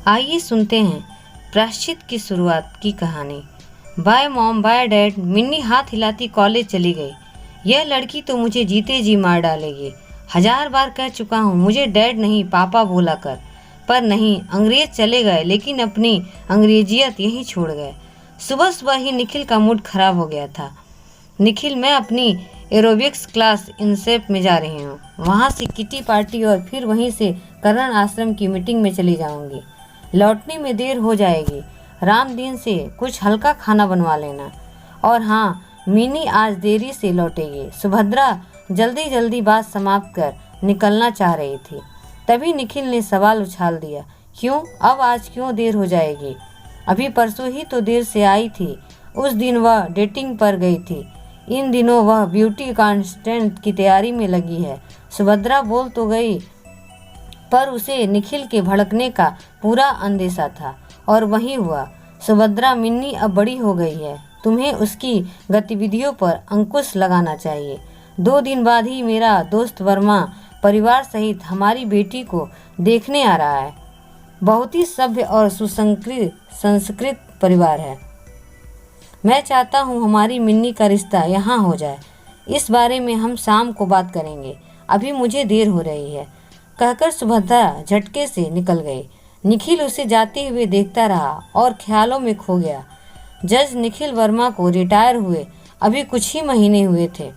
आइए सुनते हैं प्रायश्चित की शुरुआत की कहानी। Bye mom bye dad. Minni हाथ हिलाती कॉलेज चली गई। यह लड़की तो मुझे जीते जी मार डालेगी। 1000 बार कह चुका हूँ मुझे डैड नहीं पापा बोला कर। पर नहीं, अंग्रेज चले गए लेकिन अपनी अंग्रेजियत यहीं छोड़ गए। सुबह सुबह ही निखिल का मूड खराब हो गया था। निखिल, मैं अपनी एरोबिक्स क्लास इनसेप में जा रही हूँ। वहाँ से किटी पार्टी और फिर वहीं से करण आश्रम की मीटिंग में चली जाऊँगी। लौटने में देर हो जाएगी। रामदीन से कुछ हल्का खाना बनवा लेना। और हाँ, मिनी आज देरी से लौटेगी। सुभद्रा जल्दी जल्दी बात समाप्त कर निकलना चाह रही थी, तभी निखिल ने सवाल उछाल दिया, क्यों? अब आज क्यों देर हो जाएगी? अभी परसों ही तो देर से आई थी। उस दिन वह डेटिंग पर गई थी। इन दिनों वह ब्यूटी कॉन्टेस्ट की तैयारी में लगी है। सुभद्रा बोल तो गई, पर उसे निखिल के भड़कने का पूरा अंदेशा था और वही हुआ। सुभद्रा, मिन्नी अब बड़ी हो गई है, तुम्हें उसकी गतिविधियों पर अंकुश लगाना चाहिए। 2 दिन बाद ही मेरा दोस्त वर्मा परिवार सहित हमारी बेटी को देखने आ रहा है। बहुत ही सभ्य और संस्कृत परिवार है। मैं चाहता हूँ हमारी मिन्नी का रिश्ता यहाँ हो जाए। इस बारे में हम शाम को बात करेंगे, अभी मुझे देर हो रही है, कहकर सुभद्रा झटके से निकल गई। निखिल उसे जाते हुए देखता रहा और ख्यालों में खो गया। जज निखिल वर्मा को रिटायर हुए अभी कुछ ही महीने हुए थे,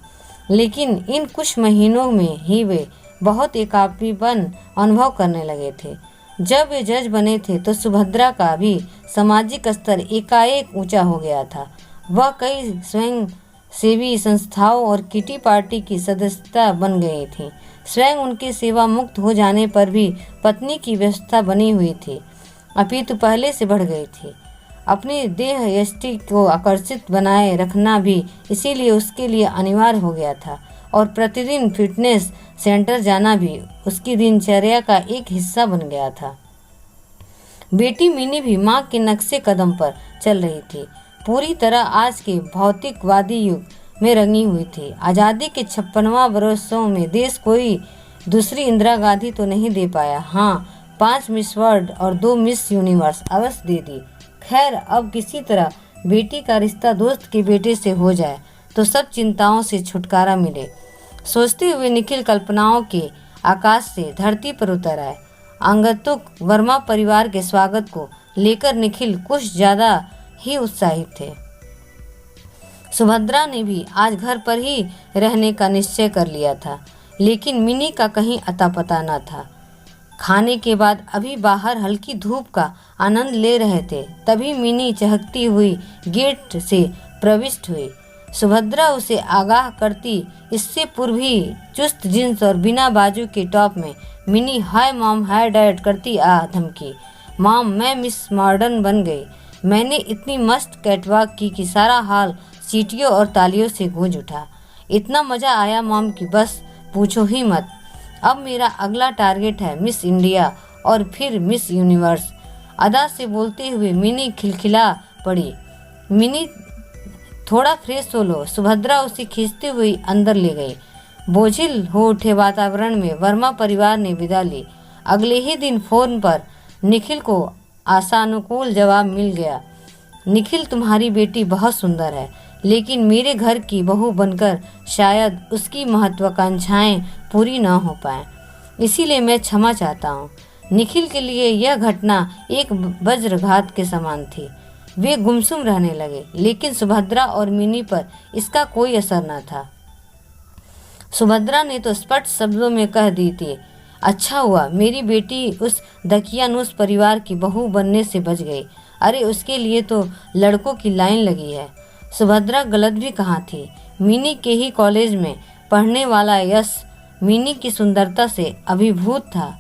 लेकिन इन कुछ महीनों में ही वे बहुत एकाकीपन अनुभव करने लगे थे। जब वे जज बने थे तो सुभद्रा का भी सामाजिक स्तर एकाएक ऊंचा हो गया था। वह कई स्वयं सेवी संस्थाओं और किटी पार्टी की सदस्यता बन गई थी। स्वयं उनके सेवा मुक्त हो जाने पर भी पत्नी की व्यवस्था बनी हुई थी, अपितु पहले से बढ़ गई थी। अपनी देह यष्टि को आकर्षित बनाए रखना भी इसीलिए उसके लिए अनिवार्य हो गया था और प्रतिदिन फिटनेस सेंटर जाना भी उसकी दिनचर्या का एक हिस्सा बन गया था। बेटी मिनी भी माँ के नक्शे कदम पर चल रही थी, पूरी तरह आज के भौतिकवादी युग में रंगी हुई थी। आज़ादी के 56वां वर्षों में देश कोई दूसरी इंदिरा गांधी तो नहीं दे पाया। हाँ, 5 मिस वर्ल्ड और 2 मिस यूनिवर्स अवश्य दे दी। खैर, अब किसी तरह बेटी का रिश्ता दोस्त के बेटे से हो जाए तो सब चिंताओं से छुटकारा मिले। सोचते हुए निखिल कल्पनाओं के आकाश से धरती पर उतर आए। आगंतुक वर्मा परिवार के स्वागत को लेकर निखिल कुछ ज़्यादा ही उत्साहित थे। सुभद्रा ने भी आज घर पर ही रहने का निश्चय कर लिया था, लेकिन मिनी का कहीं अता पता न था। खाने के बाद अभी बाहर हल्की धूप का आनंद ले रहे थे, तभी मिनी चहकती हुई गेट से प्रविष्ट हुई। सुभद्रा उसे आगाह करती इससे पूर्व ही चुस्त जींस और बिना बाजू के टॉप में mini hi mom hi dad करती आ धमकी। मॉम, मैं मिस मॉडर्न बन गई। मैंने इतनी मस्त कैटवॉक की कि सारा हाल सीटियों और तालियों से गूंज उठा। इतना मज़ा आया मॉम कि बस पूछो ही मत। अब मेरा अगला टारगेट है मिस इंडिया और फिर मिस यूनिवर्स। अदा से बोलते हुए मिनी खिलखिला पड़ी। मिनी, थोड़ा फ्रेश हो लो। सुभद्रा उसे खींचते हुए अंदर ले गई। बोझिल हो उठे वातावरण में वर्मा परिवार ने विदा ली। अगले ही दिन फोन पर निखिल को आशानुकूल जवाब मिल गया। निखिल, तुम्हारी बेटी बहुत सुंदर है, लेकिन मेरे घर की बहू बनकर शायद उसकी महत्वाकांक्षाएं पूरी न हो पाएं। इसीलिए मैं क्षमा चाहता हूँ। निखिल के लिए यह घटना एक वज्रघात के समान थी। वे गुमसुम रहने लगे, लेकिन सुभद्रा और मिनी पर इसका कोई असर न था। सुभद्रा ने तो स्पष्ट शब्दों में कह दी थी, अच्छा हुआ मेरी बेटी उस दकियानूस परिवार की बहू बनने से बच गई। अरे, उसके लिए तो लड़कों की लाइन लगी है। सुभद्रा गलत भी कहाँ थी। मिनी के ही कॉलेज में पढ़ने वाला यश मिनी की सुंदरता से अभिभूत था।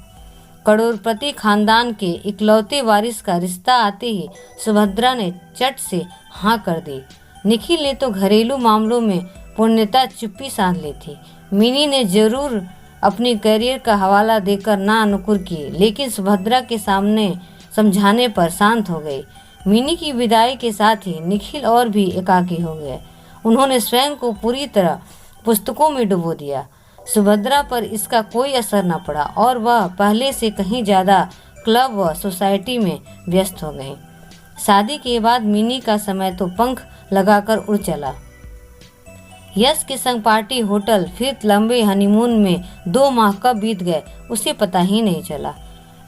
करोड़पति खानदान के इकलौते वारिस का रिश्ता आते ही सुभद्रा ने चट से हाँ कर दी। निखिल ने तो घरेलू मामलों में पूर्णतः चुप्पी साध ली थी। मिनी ने जरूर अपनी करियर का हवाला देकर ना अनुकूल की, लेकिन सुभद्रा के सामने समझाने पर शांत हो गई। मिनी की विदाई के साथ ही निखिल और भी एकाकी हो गए। उन्होंने स्वयं को पूरी तरह पुस्तकों में डुबो दिया। सुभद्रा पर इसका कोई असर न पड़ा और वह पहले से कहीं ज़्यादा क्लब व सोसाइटी में व्यस्त हो गईं। शादी के बाद मिनी का समय तो पंख लगाकर उड़ चला। यश के संग पार्टी, होटल, फिर लंबे हनीमून में 2 माह कब बीत गए उसे पता ही नहीं चला।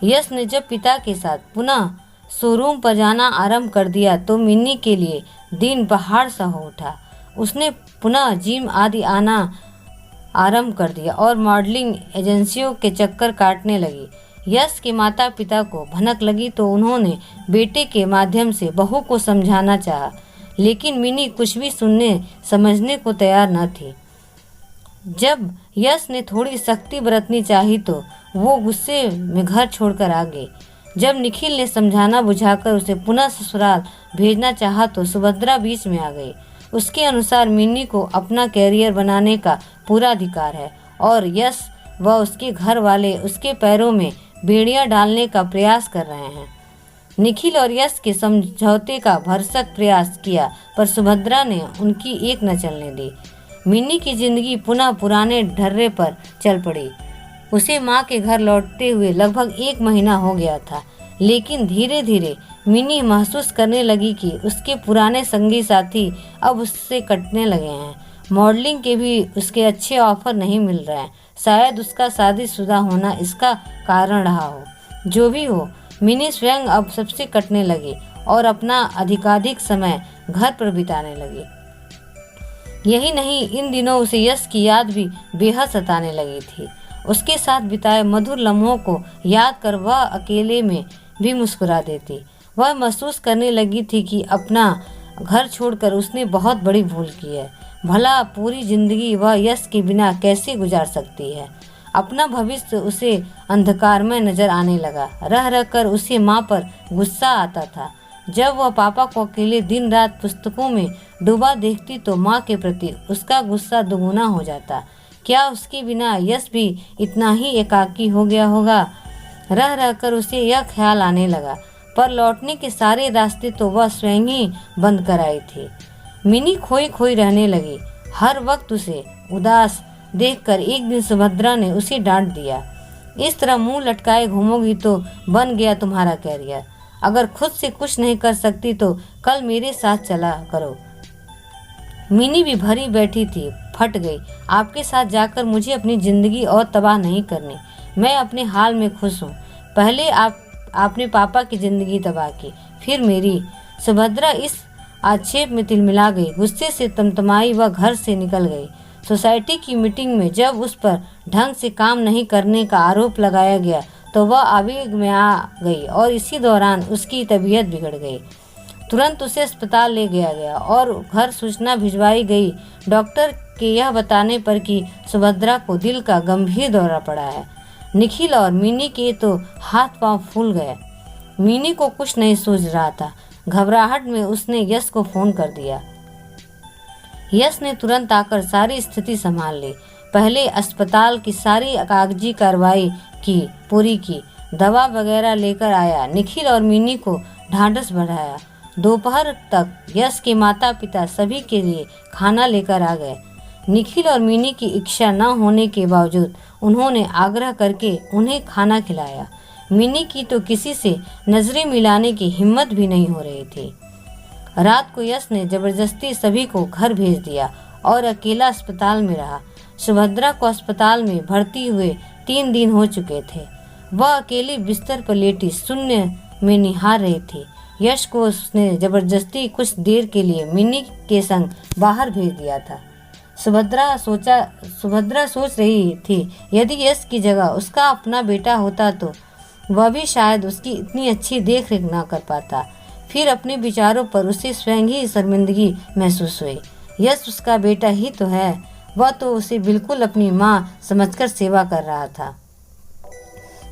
यश ने जब पिता के साथ पुनः शोरूम पर जाना आरंभ कर दिया तो मिन्नी के लिए दिन पहाड़ सा हो उठा। उसने पुनः जिम आदि आना आरंभ कर दिया और मॉडलिंग एजेंसियों के चक्कर काटने लगी। यश के माता पिता को भनक लगी तो उन्होंने बेटे के माध्यम से बहू को समझाना चाहा, लेकिन मिनी कुछ भी सुनने समझने को तैयार न थी। जब यश ने थोड़ी सख्ती बरतनी चाही तो वो गुस्से में घर छोड़कर आ गई। जब निखिल ने समझाना बुझाकर उसे पुनः ससुराल भेजना चाहा तो सुभद्रा बीच में आ गई। उसके अनुसार मिन्नी को अपना कैरियर बनाने का पूरा अधिकार है और यश व उसके घर वाले उसके पैरों में बेड़ियां डालने का प्रयास कर रहे हैं। निखिल और यश के समझौते का भरसक प्रयास किया पर सुभद्रा ने उनकी एक न चलने दी। मिन्नी की जिंदगी पुनः पुराने ढर्रे पर चल पड़ी। उसे माँ के घर लौटते हुए लगभग 1 महीना हो गया था, लेकिन धीरे धीरे मिनी महसूस करने लगी कि उसके पुराने संगी साथी अब उससे कटने लगे हैं। मॉडलिंग के भी उसके अच्छे ऑफर नहीं मिल रहे हैं। शायद उसका शादीशुदा होना इसका कारण रहा हो। जो भी हो, मिनी स्वयं अब सबसे कटने लगी और अपना अधिकाधिक समय घर पर बिताने लगी। यही नहीं, इन दिनों उसे यश की याद भी बेहद सताने लगी थी। उसके साथ बिताए मधुर लम्हों को याद कर वह अकेले में भी मुस्कुरा देती। वह महसूस करने लगी थी कि अपना घर छोड़कर उसने बहुत बड़ी भूल की है। भला पूरी जिंदगी वह यश के बिना कैसे गुजार सकती है। अपना भविष्य उसे अंधकारमय नजर आने लगा। रह रह कर उसे माँ पर गुस्सा आता था। जब वह पापा को अकेले दिन रात पुस्तकों में डूबा देखती तो माँ के प्रति उसका गुस्सा दोगुना हो जाता। क्या उसके बिना यश भी इतना ही एकाकी हो गया होगा? रह रह कर उसे यह ख्याल आने लगा, पर लौटने के सारे रास्ते तो वह स्वयं ही बंद कर आई थी। मिनी खोई खोई रहने लगी। हर वक्त उसे उदास देखकर एक दिन सुभद्रा ने उसे डांट दिया, इस तरह मुंह लटकाए घूमोगी तो बन गया तुम्हारा कैरियर। अगर खुद से कुछ नहीं कर सकती तो कल मेरे साथ चला करो। मिनी भी भरी बैठी थी, फट गई। आपके साथ जाकर मुझे अपनी जिंदगी और तबाह नहीं करनी। मैं अपने हाल में खुश हूँ। पहले आपने पापा की जिंदगी तबाह की, फिर मेरी। सुभद्रा इस आक्षेप में तिलमिला गई। गुस्से से तमतमाई वह घर से निकल गई। सोसाइटी की मीटिंग में जब उस पर ढंग से काम नहीं करने का आरोप लगाया गया तो वह आवेग में आ गई और इसी दौरान उसकी तबीयत बिगड़ गई। तुरंत उसे अस्पताल ले गया गया और घर सूचना भिजवाई गई डॉक्टर के यह बताने पर कि सुभद्रा को दिल का गंभीर दौरा पड़ा है। निखिल और मिनी के तो हाथ पांव फूल गए। मिनी को कुछ नहीं सूझ रहा था। घबराहट में उसने यश को फोन कर दिया। यश ने तुरंत आकर सारी स्थिति संभाल ली। पहले अस्पताल की सारी कागजी कार्रवाई पूरी की, दवा वगैरह लेकर आया। निखिल और मिनी को ढांढस बढ़ाया। दोपहर तक यश के माता पिता सभी के लिए खाना लेकर आ गए। निखिल और मिनी की इच्छा न होने के बावजूद उन्होंने आग्रह करके उन्हें खाना खिलाया। मिनी की तो किसी से नजरें मिलाने की हिम्मत भी नहीं हो रही थी। रात को यश ने जबरदस्ती सभी को घर भेज दिया और अकेला अस्पताल में रहा। सुभद्रा को अस्पताल में भर्ती हुए 3 दिन हो चुके थे। वह अकेली बिस्तर पर लेटी शून्य में निहार रही थी। यश को उसने जबरदस्ती कुछ देर के लिए मिनी के संग बाहर भेज दिया था। सुभद्रा सोच रही थी यदि यश की जगह उसका अपना बेटा होता तो वह भी शायद उसकी इतनी अच्छी देख रेख न कर पाता। फिर अपने विचारों पर उसे स्वयं ही शर्मिंदगी महसूस हुई। यश उसका बेटा ही तो है। वह तो उसे बिल्कुल अपनी माँ समझकर सेवा कर रहा था।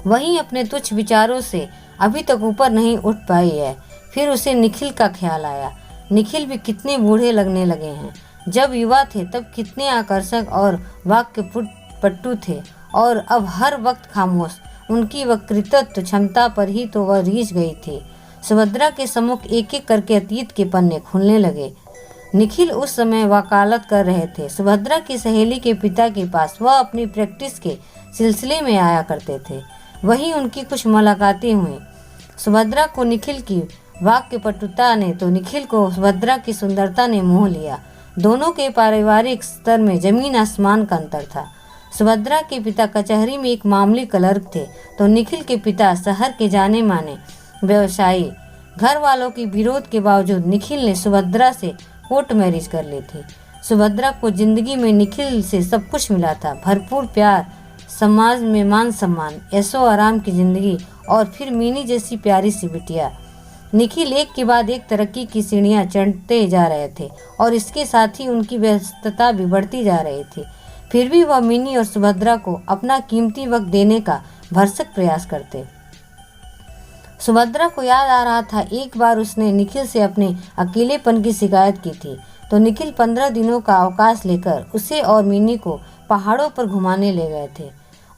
वहीं अपने तुच्छ विचारों से अभी तक ऊपर नहीं उठ पाई है। फिर उसे निखिल का ख्याल आया। निखिल भी कितने बूढ़े लगने लगे हैं। जब युवा थे तब कितने आकर्षक और वाक्पटु थे और अब हर वक्त खामोश। उनकी वक्तृत्व क्षमता पर ही तो वह रीझ गई थी। सुभद्रा के सम्मुख एक एक करके अतीत के पन्ने खुलने लगे। निखिल उस समय वकालत कर रहे थे। सुभद्रा की सहेली के पिता के पास वह अपनी प्रैक्टिस के सिलसिले में आया करते थे। वहीं उनकी कुछ मुलाकातें हुई। सुभद्रा को निखिल की वाक्यपटुता ने तो निखिल को सुभद्रा की सुंदरता ने मोह लिया। दोनों के पारिवारिक स्तर में जमीन आसमान का अंतर था। सुभद्रा के पिता कचहरी में एक मामूली क्लर्क थे, तो निखिल के पिता शहर के जाने माने व्यवसायी। घर वालों के विरोध के बावजूद निखिल ने सुभद्रा से कोर्ट मैरिज कर ली थी। सुभद्रा को जिंदगी में निखिल से सब कुछ मिला था, भरपूर प्यार, समाज में मान सम्मान, ऐशो आराम की जिंदगी और फिर मीनी जैसी प्यारी सी बिटिया। निखिल एक के बाद एक तरक्की की सीढ़ियां चढ़ते जा रहे थे और इसके साथ ही उनकी व्यस्तता भी बढ़ती जा रही थी। फिर भी वह मिनी और सुभद्रा को अपना कीमती वक्त देने का भरसक प्रयास करते। सुभद्रा को याद आ रहा था, एक बार उसने निखिल से अपने अकेलेपन की शिकायत की थी, तो निखिल 15 दिनों का अवकाश लेकर उसे और मिनी को पहाड़ों पर घुमाने ले गए थे।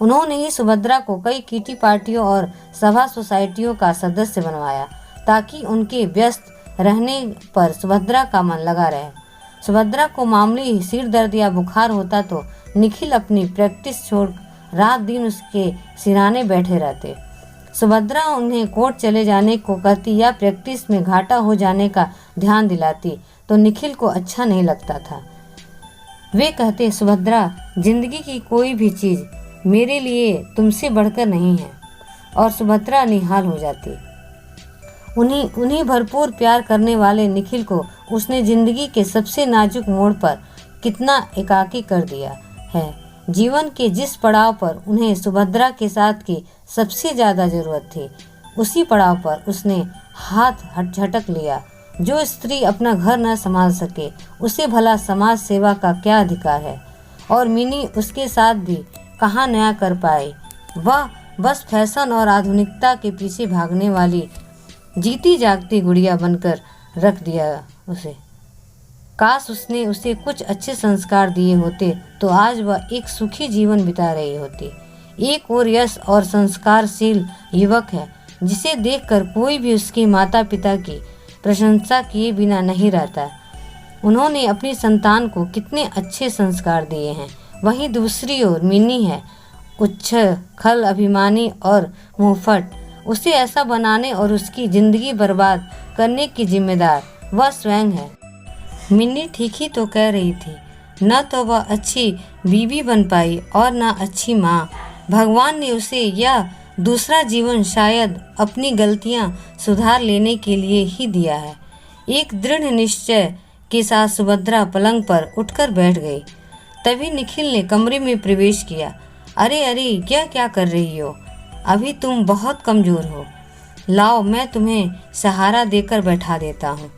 उन्होंने ही सुभद्रा को कई किटी पार्टियों और सभा सोसाइटियों का सदस्य बनवाया, ताकि उनके व्यस्त रहने पर सुभद्रा का मन लगा रहे। सुभद्रा को मामूली सिर दर्द या बुखार होता तो निखिल अपनी प्रैक्टिस छोड़ रात दिन उसके सिराने बैठे रहते। सुभद्रा उन्हें कोर्ट चले जाने को कहती या प्रैक्टिस में घाटा हो जाने का ध्यान दिलाती, तो निखिल को अच्छा नहीं लगता था। वे कहते, सुभद्रा, जिंदगी की कोई भी चीज़ मेरे लिए तुमसे बढ़कर नहीं है। और सुभद्रा निहाल हो जाती। उन्हीं भरपूर प्यार करने वाले निखिल को उसने जिंदगी के सबसे नाजुक मोड़ पर कितना एकाकी कर दिया है। जीवन के जिस पड़ाव पर उन्हें सुभद्रा के साथ की सबसे ज़्यादा ज़रूरत थी, उसी पड़ाव पर उसने हाथ झटक लिया। जो स्त्री अपना घर न संभाल सके, उसे भला समाज सेवा का क्या अधिकार है। और मिनी उसके साथ भी कहाँ नया कर पाए। वह बस फैशन और आधुनिकता के पीछे भागने वाली जीती जागती गुड़िया बनकर रख दिया उसे। काश उसने उसे कुछ अच्छे संस्कार दिए होते तो आज वह एक सुखी जीवन बिता रही होती। एक और यश और संस्कारशील युवक है, जिसे देखकर कोई भी उसके माता पिता की प्रशंसा किए बिना नहीं रहता। उन्होंने अपनी संतान को कितने अच्छे संस्कार दिए हैं। वहीं दूसरी ओर मिनी है, उच्छृंखल, अभिमानी और मुंहफट। उसे ऐसा बनाने और उसकी जिंदगी बर्बाद करने की जिम्मेदार वह स्वयं है। मिन्नी ठीक ही तो कह रही थी, न तो वह अच्छी बीवी बन पाई और न अच्छी माँ। भगवान ने उसे यह दूसरा जीवन शायद अपनी गलतियाँ सुधार लेने के लिए ही दिया है। एक दृढ़ निश्चय के साथ सुभद्रा पलंग पर उठकर बैठ गई। तभी निखिल ने कमरे में प्रवेश किया। अरे अरे, यह क्या कर रही हो? अभी तुम बहुत कमज़ोर हो। लाओ, मैं तुम्हें सहारा देकर बैठा देता हूँ।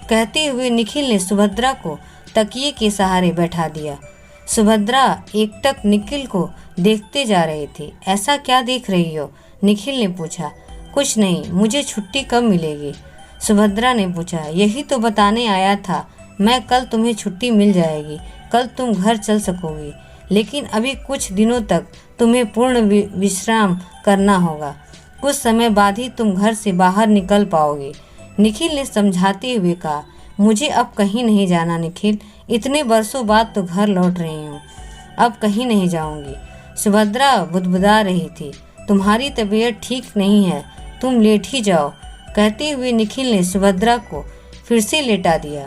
कहते हुए निखिल ने सुभद्रा को तकिए के सहारे बैठा दिया। सुभद्रा एकटक निखिल को देखते जा रही थी। ऐसा क्या देख रही हो? निखिल ने पूछा। कुछ नहीं, मुझे छुट्टी कब मिलेगी? सुभद्रा ने पूछा। यही तो बताने आया था मैं, कल तुम्हें छुट्टी मिल जाएगी। कल तुम घर चल सकोगी, लेकिन अभी कुछ दिनों तक तुम्हें पूर्ण विश्राम करना होगा। कुछ समय बाद ही तुम घर से बाहर निकल पाओगे। निखिल ने समझाते हुए कहा। मुझे अब कहीं नहीं जाना निखिल, इतने वर्षों बाद तो घर लौट रही हूँ, अब कहीं नहीं जाऊँगी। सुभद्रा बुदबुदा रही थी। तुम्हारी तबीयत ठीक नहीं है, तुम लेट ही जाओ। कहते हुए निखिल ने सुभद्रा को फिर से लेटा दिया।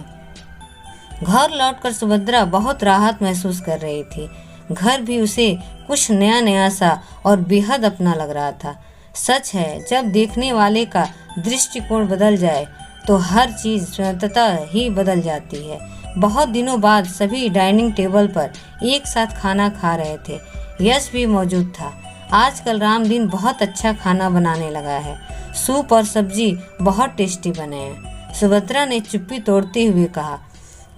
घर लौटकर सुभद्रा बहुत राहत महसूस कर रही थी। घर भी उसे कुछ नया नया सा और बेहद अपना लग रहा था। सच है, जब देखने वाले का दृष्टिकोण बदल जाए तो हर चीज़ स्वतः ही बदल जाती है। बहुत दिनों बाद सभी डाइनिंग टेबल पर एक साथ खाना खा रहे थे। यश भी मौजूद था। आजकल रामदीन बहुत अच्छा खाना बनाने लगा है। सूप और सब्जी बहुत टेस्टी बने हैं। सुभद्रा ने चुप्पी तोड़ते हुए कहा।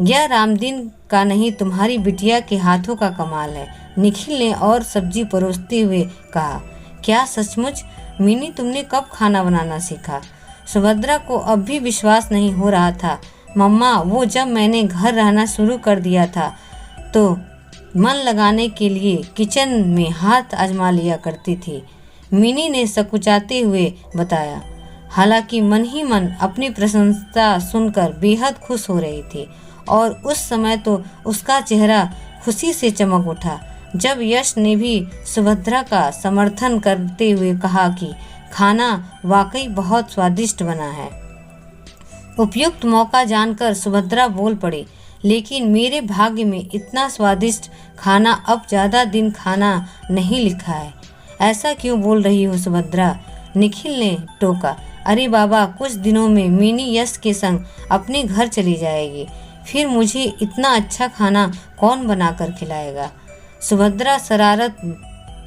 यह रामदीन का नहीं, तुम्हारी बिटिया के हाथों का कमाल है, निखिल ने और सब्जी परोसते हुए कहा। क्या सचमुच? मिनी, तुमने कब खाना बनाना सीखा? सुभद्रा को अब भी विश्वास नहीं हो रहा था। मम्मा, वो जब मैंने घर रहना शुरू कर दिया था तो मन लगाने के लिए किचन में हाथ आजमा लिया करती थी, मिनी ने सकुचाते हुए बताया। हालांकि मन ही मन अपनी प्रशंसा सुनकर बेहद खुश हो रही थी और उस समय तो उसका चेहरा खुशी से चमक उठा। जब यश ने भी सुभद्रा का समर्थन करते हुए कहा कि खाना वाकई बहुत स्वादिष्ट बना है। उपयुक्त मौका जानकर सुभद्रा बोल पड़ी, लेकिन मेरे भाग्य में इतना स्वादिष्ट खाना अब ज़्यादा दिन खाना नहीं लिखा है। ऐसा क्यों बोल रही हो सुभद्रा? निखिल ने टोका। अरे बाबा, कुछ दिनों में मिनी यश के संग अपने घर चली जाएगी, फिर मुझे इतना अच्छा खाना कौन बनाकर खिलाएगा? सुभद्रा शरारत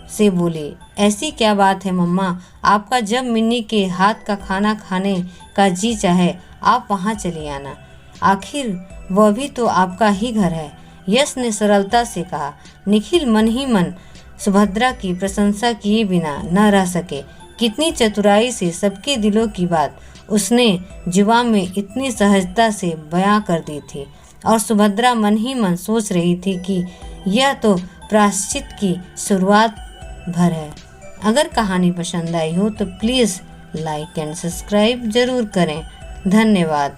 से बोली, ऐसी क्या बात है मम्मा, आपका जब मिन्नी के हाथ का खाना खाने का जी चाहे आप वहाँ चली आना, आखिर वह भी तो आपका ही घर है। यश ने सरलता से कहा। निखिल मन ही मन सुभद्रा की प्रशंसा किए बिना न रह सके। कितनी चतुराई से सबके दिलों की बात उसने जुबान में इतनी सहजता से बयां कर दी थी, और सुभद्रा मन ही मन सोच रही थी कि यह तो प्रायश्चित की शुरुआत भर है। अगर कहानी पसंद आई हो तो प्लीज़ लाइक एंड सब्सक्राइब जरूर करें। धन्यवाद।